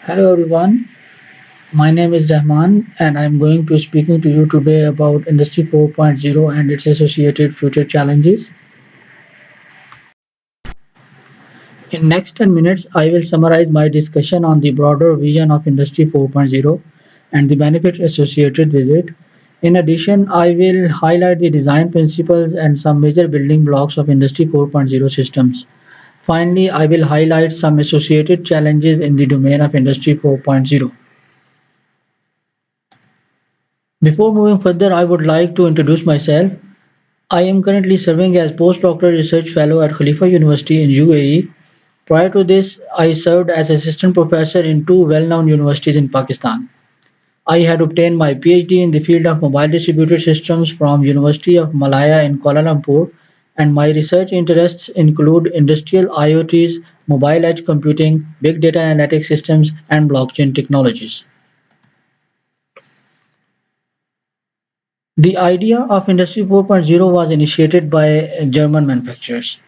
Hello everyone, my name is Rahman and I'm going to speaking to you today about Industry 4.0 and its associated future challenges. In next 10 minutes, I will summarize my discussion on the broader vision of Industry 4.0 and the benefits associated with it. In addition, I will highlight the design principles and some major building blocks of Industry 4.0 systems. Finally, I will highlight some associated challenges in the domain of Industry 4.0. Before moving further, I would like to introduce myself. I am currently serving as postdoctoral research fellow at Khalifa University in UAE. Prior to this, I served as assistant professor in two well-known universities in Pakistan. I had obtained my PhD in the field of mobile distributed systems from University of Malaya in Kuala Lumpur, and my research interests include industrial IoTs, mobile edge computing, big data analytics systems, and blockchain technologies. The idea of Industry 4.0 was initiated by German manufacturers.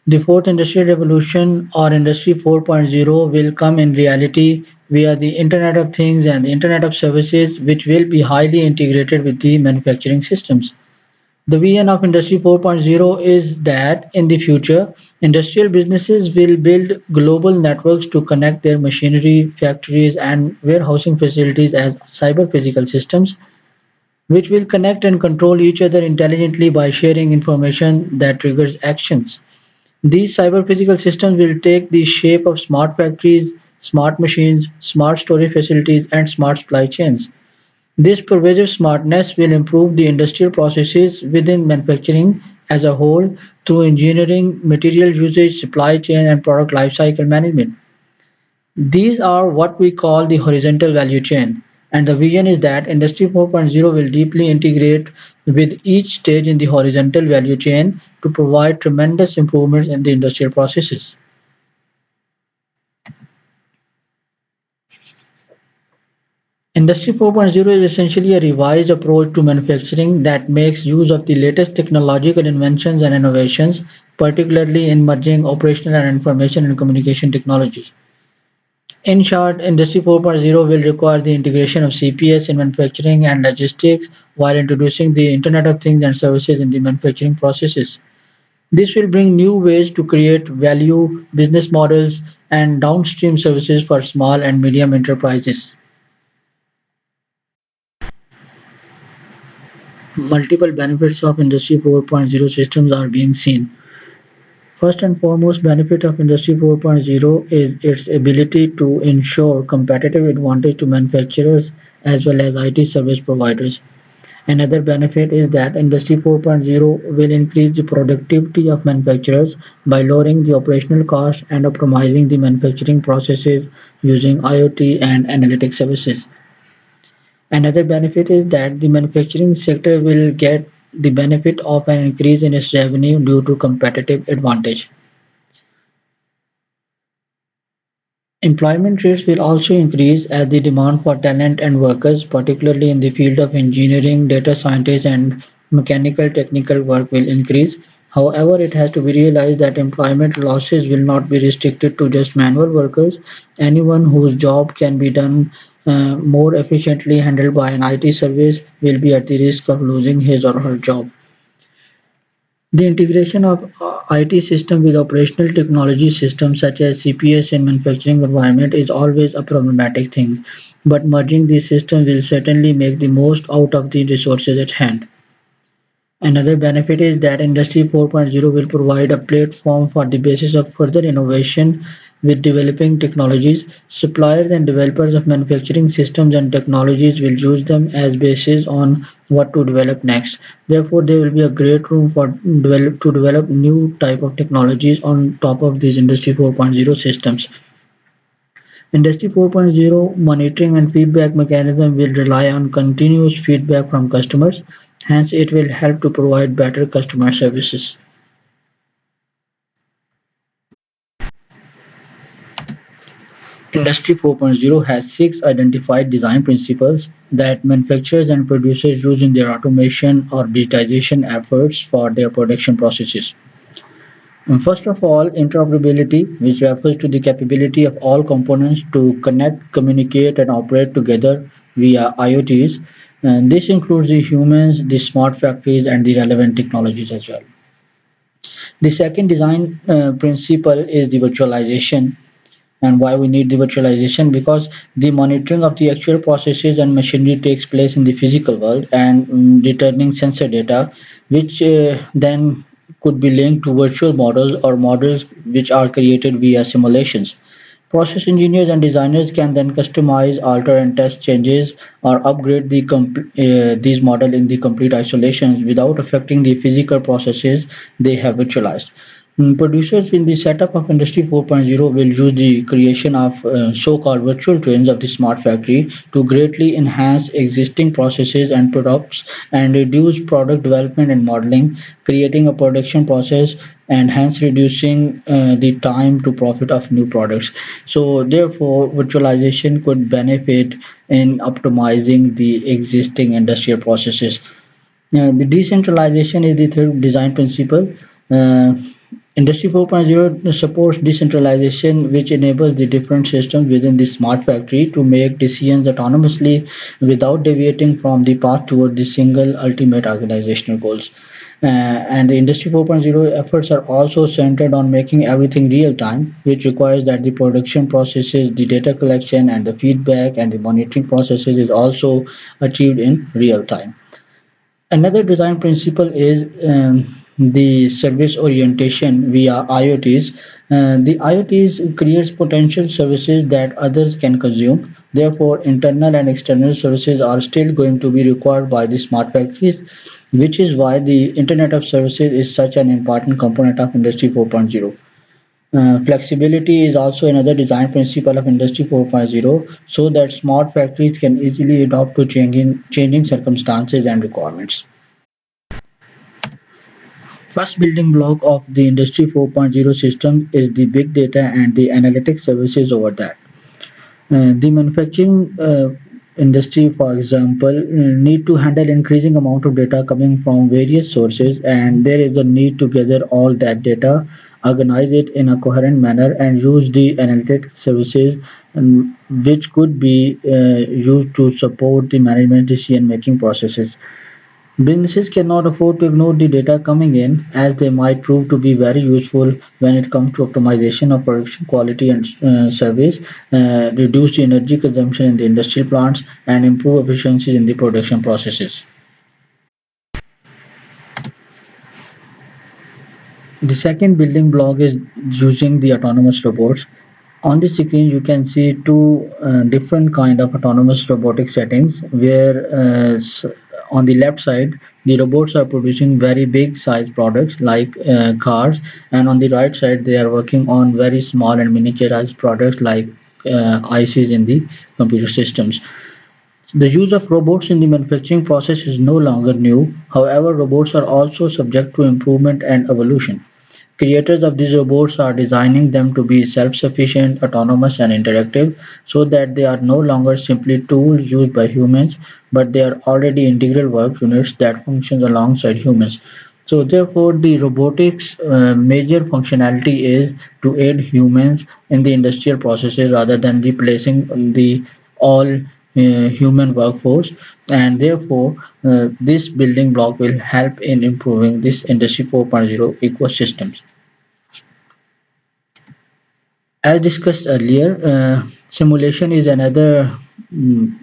The fourth industrial revolution or Industry 4.0 will come in reality via the Internet of Things and the Internet of Services, which will be highly integrated with the manufacturing systems. The vision of Industry 4.0 is that in the future, industrial businesses will build global networks to connect their machinery, factories, and warehousing facilities as cyber physical systems which will connect and control each other intelligently by sharing information that triggers actions. These cyber-physical systems will take the shape of smart factories, smart machines, smart storage facilities, and smart supply chains. This pervasive smartness will improve the industrial processes within manufacturing as a whole through engineering, material usage, supply chain, and product lifecycle management. These are what we call the horizontal value chain, and the vision is that Industry 4.0 will deeply integrate with each stage in the horizontal value chain to provide tremendous improvements in the industrial processes. Industry 4.0 is essentially a revised approach to manufacturing that makes use of the latest technological inventions and innovations, particularly in merging operational and information and communication technologies. In short, Industry 4.0 will require the integration of CPS in manufacturing and logistics while introducing the Internet of Things and services in the manufacturing processes. This will bring new ways to create value, business models, and downstream services for small and medium enterprises. Multiple benefits of Industry 4.0 systems are being seen. First and foremost benefit of Industry 4.0 is its ability to ensure competitive advantage to manufacturers as well as IT service providers. Another benefit is that Industry 4.0 will increase the productivity of manufacturers by lowering the operational cost and optimizing the manufacturing processes using IoT and analytic services. Another benefit is that the manufacturing sector will get the benefit of an increase in its revenue due to competitive advantage. Employment rates will also increase as the demand for talent and workers, particularly in the field of engineering, data scientists, and mechanical technical work, will increase. However, it has to be realized that employment losses will not be restricted to just manual workers. Anyone whose job can be done more efficiently handled by an IT service will be at the risk of losing his or her job. The integration of IT system with operational technology systems such as CPS in manufacturing environment is always a problematic thing, but merging these systems will certainly make the most out of the resources at hand. Another benefit is that Industry 4.0 will provide a platform for the basis of further innovation with developing technologies. Suppliers and developers of manufacturing systems and technologies will use them as basis on what to develop next. Therefore, there will be a great room for to develop new type of technologies on top of these Industry 4.0 systems. Industry 4.0 monitoring and feedback mechanism will rely on continuous feedback from customers, hence it will help to provide better customer services. Industry 4.0 has six identified design principles that manufacturers and producers use in their automation or digitization efforts for their production processes. First of all, interoperability, which refers to the capability of all components to connect, communicate, and operate together via IoTs. And this includes the humans, the smart factories, and the relevant technologies as well. The second design principle is the virtualization. And why we need the virtualization? Because the monitoring of the actual processes and machinery takes place in the physical world, and returning sensor data, which then could be linked to virtual models or models which are created via simulations. Process engineers and designers can then customize, alter, and test changes or upgrade these models in the complete isolation without affecting the physical processes they have virtualized. Producers in the setup of Industry 4.0 will use the creation of so-called virtual twins of the smart factory to greatly enhance existing processes and products and reduce product development and modeling, creating a production process and hence reducing the time to profit of new products. So therefore, virtualization could benefit in optimizing the existing industrial processes. The decentralization is the third design principle. Uh, Industry 4.0 supports decentralization, which enables the different systems within the smart factory to make decisions autonomously without deviating from the path toward the single ultimate organizational goals. And the Industry 4.0 efforts are also centered on making everything real time, which requires that the production processes, the data collection, and the feedback and the monitoring processes is also achieved in real time. Another design principle is the service orientation via IoTs. The IoTs creates potential services that others can consume. Therefore, internal and external services are still going to be required by the smart factories, which is why the Internet of Services is such an important component of Industry 4.0. Flexibility is also another design principle of Industry 4.0 so that smart factories can easily adapt to changing circumstances and requirements. First building block of the Industry 4.0 system is the big data and the analytics services over that. The manufacturing industry, for example, need to handle increasing amount of data coming from various sources, and there is a need to gather all that data, organize it in a coherent manner, and use the analytics services, which could be used to support the management decision-making processes. Businesses cannot afford to ignore the data coming in, as they might prove to be very useful when it comes to optimization of production quality and service, reduce the energy consumption in the industrial plants, and improve efficiency in the production processes. The second building block is using the autonomous robots. On the screen, you can see two different kind of autonomous robotic settings where on the left side, the robots are producing very big size products like cars, and on the right side, they are working on very small and miniaturized products like ICs in the computer systems. The use of robots in the manufacturing process is no longer new. However, robots are also subject to improvement and evolution. Creators of these robots are designing them to be self-sufficient, autonomous, and interactive so that they are no longer simply tools used by humans, but they are already integral work units that function alongside humans. So, therefore, the robotics major functionality is to aid humans in the industrial processes rather than replacing the all human workforce, and therefore this building block will help in improving this industry 4.0 ecosystems. As discussed earlier, simulation is another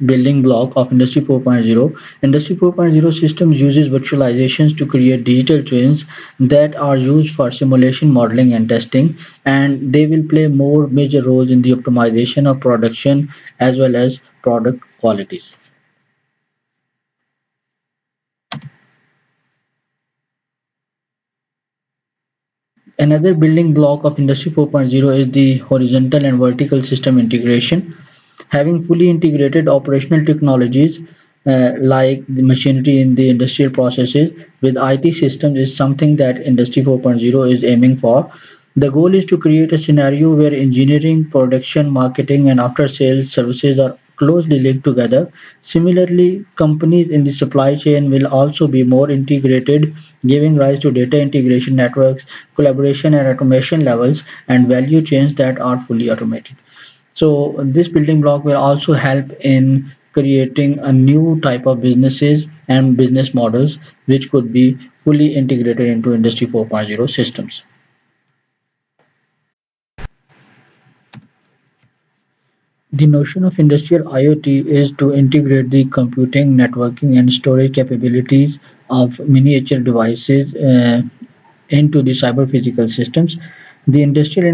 building block of Industry 4.0. Industry 4.0 systems uses virtualizations to create digital twins that are used for simulation modeling and testing, and they will play more major roles in the optimization of production as well as product qualities. Another building block of Industry 4.0 is the horizontal and vertical system integration. Having fully integrated operational technologies like the machinery in the industrial processes with IT systems is something that Industry 4.0 is aiming for. The goal is to create a scenario where engineering, production, marketing, and after sales services are closely linked together. Similarly, companies in the supply chain will also be more integrated, giving rise to data integration networks, collaboration and automation levels, and value chains that are fully automated. So this building block will also help in creating a new type of businesses and business models which could be fully integrated into Industry 4.0 systems. The notion of industrial IoT is to integrate the computing, networking, and storage capabilities of miniature devices into the cyber-physical systems. The industrial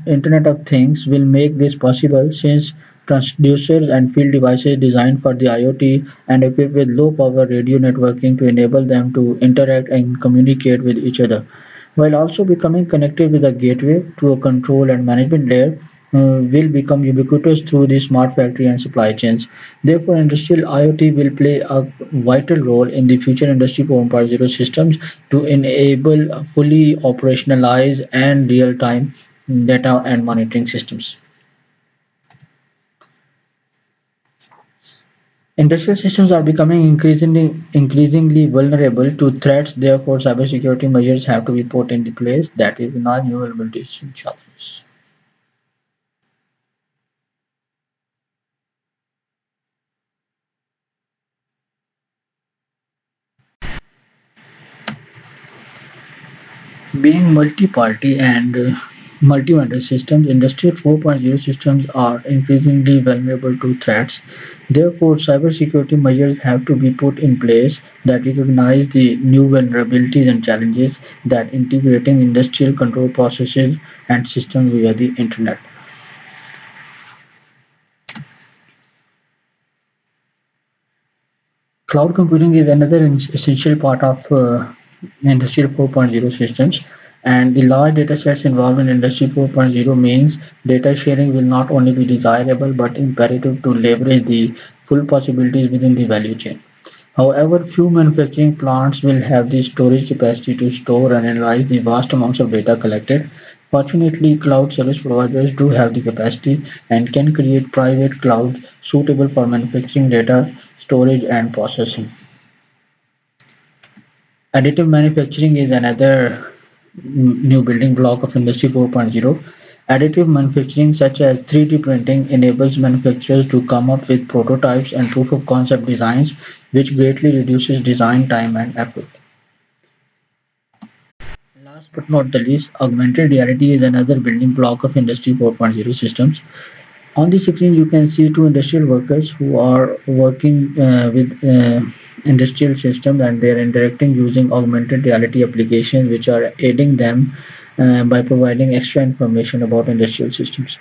Internet of Things will make this possible since transducers and field devices designed for the IoT and equipped with low-power radio networking to enable them to interact and communicate with each other, while also becoming connected with a gateway to a control and management layer. Will become ubiquitous through the smart factory and supply chains. Therefore, industrial IoT will play a vital role in the future Industry 4.0 systems to enable fully operationalized and real-time data and monitoring systems. Industrial systems are becoming increasingly vulnerable to threats. Therefore, cybersecurity measures have to be put into place that recognize new vulnerabilities and challenges. Being multi-party and multi-vendor systems, Industry 4.0 systems are increasingly vulnerable to threats. Therefore, cybersecurity measures have to be put in place that recognize the new vulnerabilities and challenges that integrating industrial control processes and systems via the internet. Cloud computing is another essential part of Industry 4.0 systems, and the large data sets involved in Industry 4.0 means data sharing will not only be desirable but imperative to leverage the full possibilities within the value chain. However, few manufacturing plants will have the storage capacity to store and analyze the vast amounts of data collected. Fortunately, cloud service providers do have the capacity and can create private clouds suitable for manufacturing data storage and processing. Additive manufacturing is another new building block of Industry 4.0. Additive manufacturing, such as 3D printing, enables manufacturers to come up with prototypes and proof of concept designs, which greatly reduces design time and effort. Last but not the least, augmented reality is another building block of Industry 4.0 systems. On the screen, you can see two industrial workers who are working with industrial systems, and they are interacting using augmented reality applications, which are aiding them by providing extra information about industrial systems.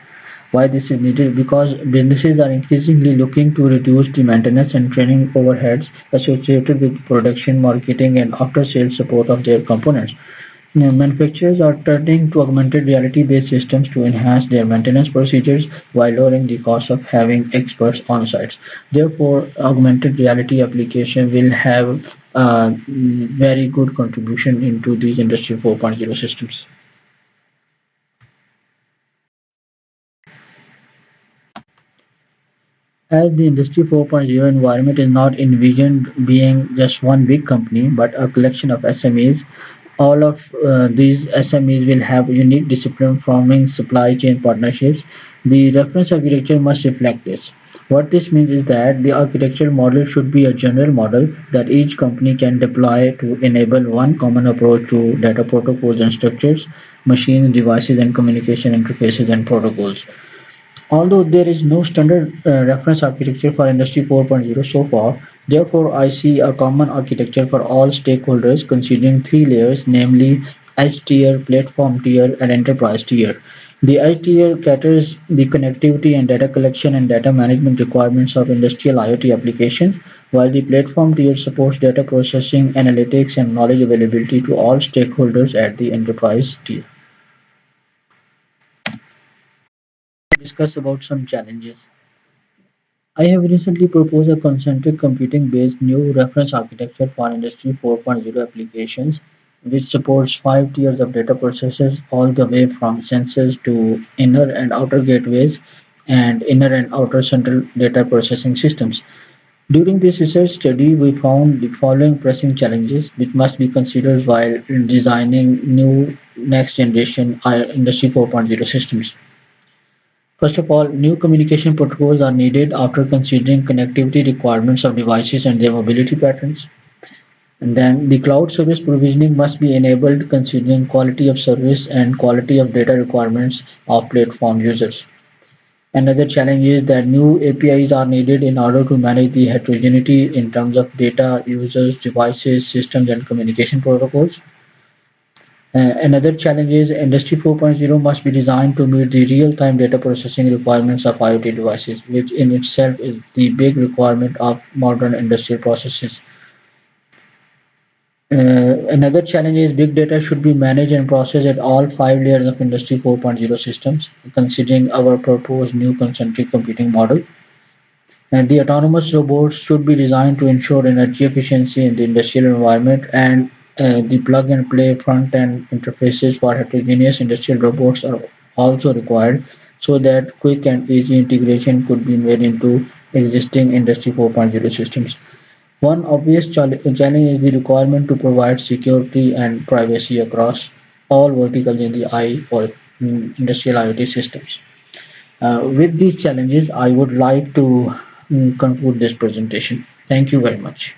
Why this is needed? Because businesses are increasingly looking to reduce the maintenance and training overheads associated with production, marketing, and after-sales support of their components. Now, manufacturers are turning to augmented reality-based systems to enhance their maintenance procedures while lowering the cost of having experts on site. Therefore, augmented reality application will have a very good contribution into these Industry 4.0 systems. As the Industry 4.0 environment is not envisioned being just one big company, but a collection of SMEs, all of these SMEs will have unique discipline forming supply chain partnerships. The reference architecture must reflect this. What this means is that the architecture model should be a general model that each company can deploy to enable one common approach to data protocols and structures, machines, devices, and communication interfaces and protocols. Although there is no standard reference architecture for Industry 4.0 so far, therefore I see a common architecture for all stakeholders considering three layers, namely edge tier, platform tier, and enterprise tier. The edge tier caters the connectivity and data collection and data management requirements of industrial IoT applications, while the platform tier supports data processing, analytics, and knowledge availability to all stakeholders at the enterprise tier. Discuss about some challenges. I have recently proposed a concentric computing-based new reference architecture for Industry 4.0 applications, which supports five tiers of data processors all the way from sensors to inner and outer gateways and inner and outer central data processing systems. During this research study, we found the following pressing challenges which must be considered while designing new next generation Industry 4.0 systems. First of all, new communication protocols are needed after considering connectivity requirements of devices and their mobility patterns. And then the cloud service provisioning must be enabled considering quality of service and quality of data requirements of platform users. Another challenge is that new APIs are needed in order to manage the heterogeneity in terms of data, users, devices, systems, and communication protocols. Another challenge is Industry 4.0 must be designed to meet the real-time data processing requirements of IoT devices, which in itself is the big requirement of modern industrial processes. Another challenge is big data should be managed and processed at all five layers of Industry 4.0 systems, considering our proposed new concentric computing model. And the autonomous robots should be designed to ensure energy efficiency in the industrial environment, and the plug and play front end interfaces for heterogeneous industrial robots are also required so that quick and easy integration could be made into existing Industry 4.0 systems. One obvious challenge is the requirement to provide security and privacy across all verticals in the I or industrial IoT systems. With these challenges, I would like to conclude this presentation. Thank you very much.